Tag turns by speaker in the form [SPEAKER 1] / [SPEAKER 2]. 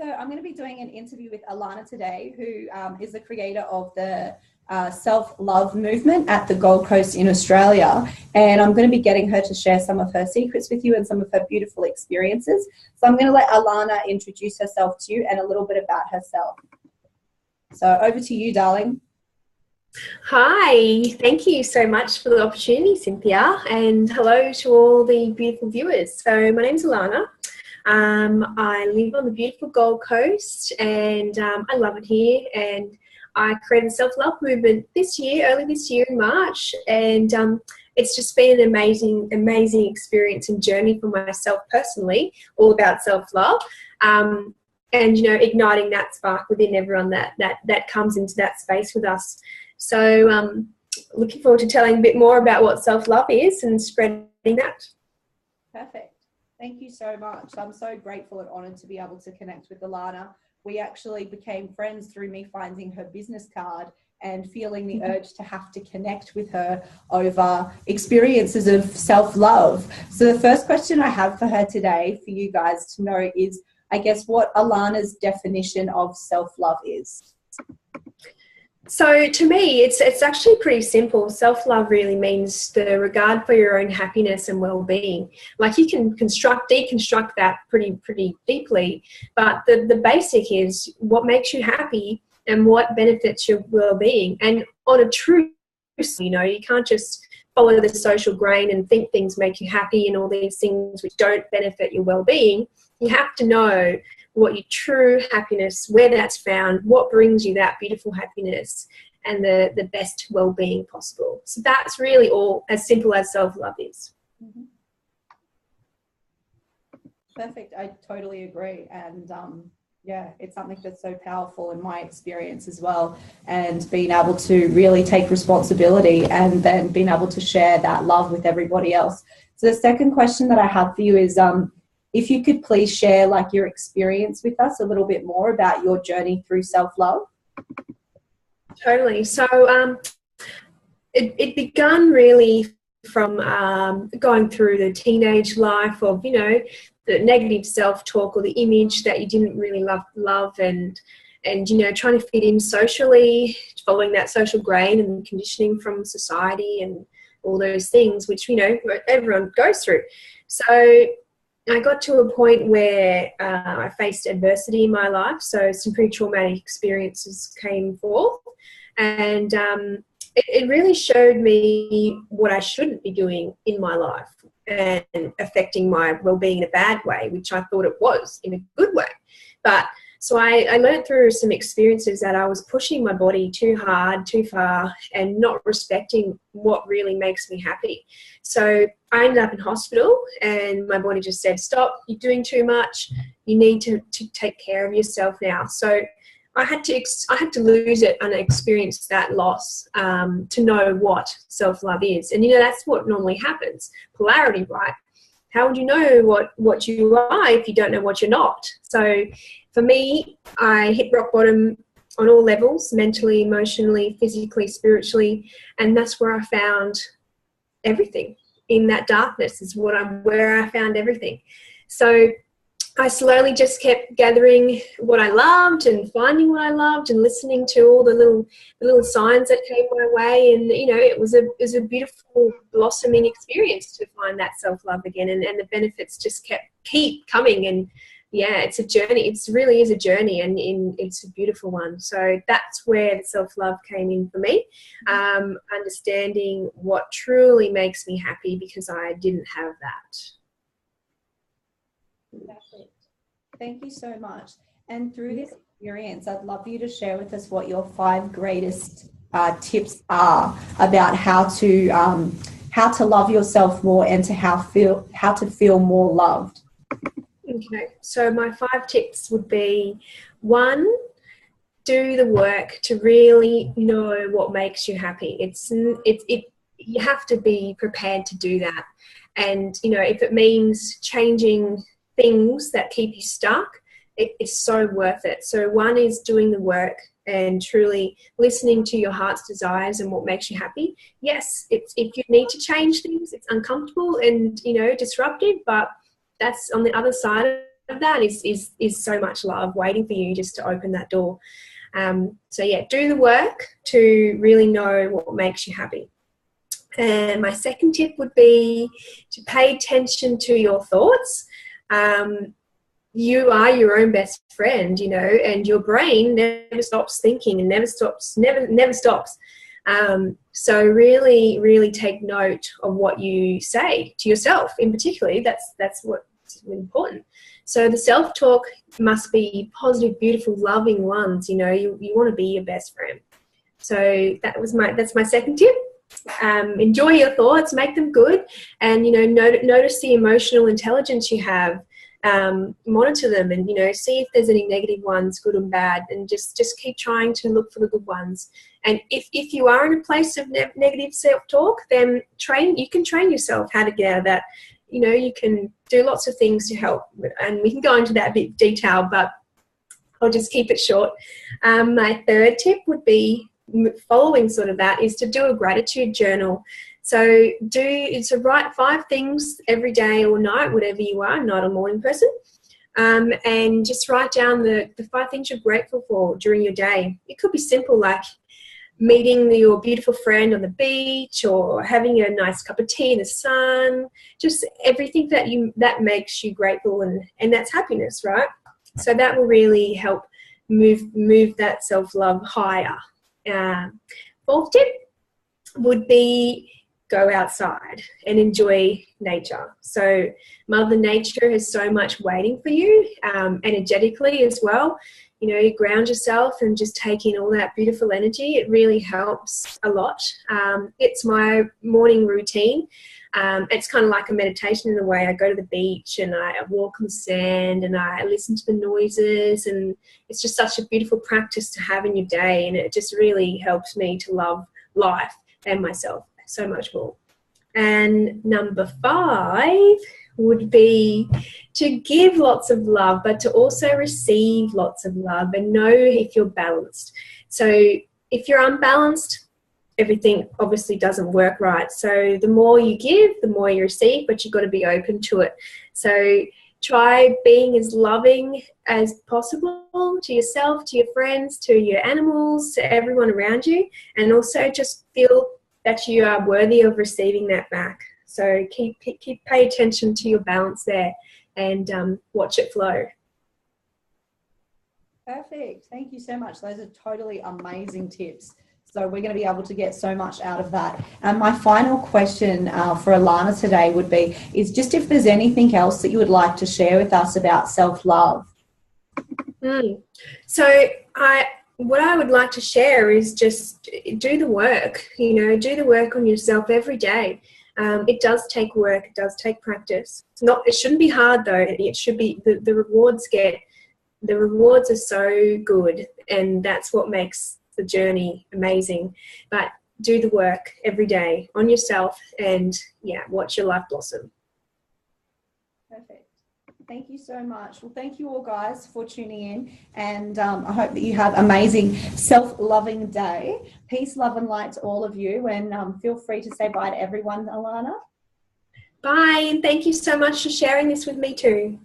[SPEAKER 1] So I'm going to be doing an interview with Alana today, who is the creator of the self-love movement at the Gold Coast in Australia. And I'm going to be getting her to share some of her secrets with you and some of her beautiful experiences. So I'm going to let Alana introduce herself to you and a little bit about herself. So over to you, darling.
[SPEAKER 2] Hi, thank you so much for the opportunity, Cynthia, and hello to all the beautiful viewers. So my name's Alana. I live on the beautiful Gold Coast and I love it here, and I created a self-love movement early this year in March, and it's just been an amazing experience and journey for myself personally, all about self-love. And, you know, igniting that spark within everyone that comes into that space with us. So looking forward to telling a bit more about what self-love is and spreading that.
[SPEAKER 1] Perfect. Thank you so much. I'm so grateful and honoured to be able to connect with Alana. We actually became friends through me finding her business card and feeling the urge to have to connect with her over experiences of self-love. So the first question I have for her today for you guys to know is, I guess, what Alana's definition of self-love is.
[SPEAKER 2] So to me, it's actually pretty simple. Self-love really means the regard for your own happiness and well-being. Like, you can deconstruct that pretty deeply, but the basic is what makes you happy and what benefits your well-being. And on a true, you know, you can't just follow the social grain and think things make you happy and all these things which don't benefit your well-being. You have to know what your true happiness, where that's found, what brings you that beautiful happiness and the best well-being possible. So that's really all, as simple as self-love is.
[SPEAKER 1] Mm-hmm. Perfect. I totally agree. And yeah, it's something that's so powerful in my experience as well. And being able to really take responsibility and then being able to share that love with everybody else. So the second question that I have for you is, if you could please share like your experience with us a little bit more about your journey through self-love.
[SPEAKER 2] Totally. So it began really from going through the teenage life of, you know, the negative self-talk or the image that you didn't really love and you know, trying to fit in socially, following that social grain and conditioning from society and all those things, which, you know, everyone goes through. So I got to a point where I faced adversity in my life, so some pretty traumatic experiences came forth, and it really showed me what I shouldn't be doing in my life and affecting my well-being in a bad way, which I thought it was in a good way. But so I learned through some experiences that I was pushing my body too hard, too far, and not respecting what really makes me happy. So I ended up in hospital, and my body just said, stop, you're doing too much. You need to take care of yourself now. So I had to lose it and experience that loss to know what self-love is. And, you know, that's what normally happens. Polarity, right? How would you know what you are if you don't know what you're not? So for me, I hit rock bottom on all levels, mentally, emotionally, physically, spiritually, and that's where I found everything. In that darkness is where I found everything. So I slowly just kept gathering what I loved and finding what I loved and listening to all the little signs that came my way. And, you know, it was a beautiful blossoming experience to find that self-love again, and the benefits just keep coming. And yeah, it's a journey. It really is a journey, and it's a beautiful one. So that's where the self-love came in for me, understanding what truly makes me happy, because I didn't have that.
[SPEAKER 1] Perfect. Thank you so much. And through this experience, I'd love you to share with us what your 5 greatest tips are about how to love yourself more and how to feel more loved.
[SPEAKER 2] Okay, so my 5 tips would be: 1, do the work to really know what makes you happy. You have to be prepared to do that. And, you know, if it means changing things that keep you stuck, it's so worth it. So 1 is doing the work and truly listening to your heart's desires and what makes you happy. Yes, if you need to change things, it's uncomfortable and, you know, disruptive, but that's on the other side that is so much love waiting for you just to open that door. So yeah, do the work to really know what makes you happy. And my second tip would be to pay attention to your thoughts. You are your own best friend, you know, and your brain never stops thinking and never stops. So really, really take note of what you say to yourself in particular. That's what's important. So the self-talk must be positive, beautiful, loving ones. You know, you want to be your best friend. So that's my second tip. Enjoy your thoughts, make them good, and, you know, notice the emotional intelligence you have. Monitor them, and, you know, see if there's any negative ones, good and bad, and just keep trying to look for the good ones. And if you are in a place of negative self-talk, then you can train yourself how to get out of that. You know, you can do lots of things to help, and we can go into that a bit detail, but I'll just keep it short. My third tip would be, following sort of that, is to do a gratitude journal. So write 5 things every day or night, whatever you are, not a morning person, and just write down the 5 things you're grateful for during your day. It could be simple, like meeting your beautiful friend on the beach, or having a nice cup of tea in the sun, just everything that makes you grateful, and that's happiness, right? So that will really help move that self-love higher. Fourth tip would be go outside and enjoy nature. So Mother Nature has so much waiting for you, energetically as well. You know, you ground yourself and just take in all that beautiful energy. It really helps a lot. It's my morning routine. It's kind of like a meditation in a way. I go to the beach and I walk on the sand and I listen to the noises, and it's just such a beautiful practice to have in your day, and it just really helps me to love life and myself so much more. And number 5 would be to give lots of love, but to also receive lots of love, and know if you're balanced. So if you're unbalanced, everything obviously doesn't work right. So the more you give, the more you receive, but you've got to be open to it. So try being as loving as possible to yourself, to your friends, to your animals, to everyone around you, and also just feel that you are worthy of receiving that back. So pay attention to your balance there, and watch it flow.
[SPEAKER 1] Perfect. Thank you so much. Those are totally amazing tips. So we're going to be able to get so much out of that. And my final question for Alana today would be, is just if there's anything else that you would like to share with us about self-love.
[SPEAKER 2] So what I would like to share is just do the work, you know, do the work on yourself every day. It does take work. It does take practice. It shouldn't be hard though. It should be, the rewards are so good, and that's what makes the journey amazing. But do the work every day on yourself, and watch your life blossom.
[SPEAKER 1] Perfect. Thank you so much. Well, thank you all guys for tuning in, and I hope that you have an amazing self-loving day. Peace, love and light to all of you, and feel free to say bye to everyone, Alana.
[SPEAKER 2] Bye, and thank you so much for sharing this with me too.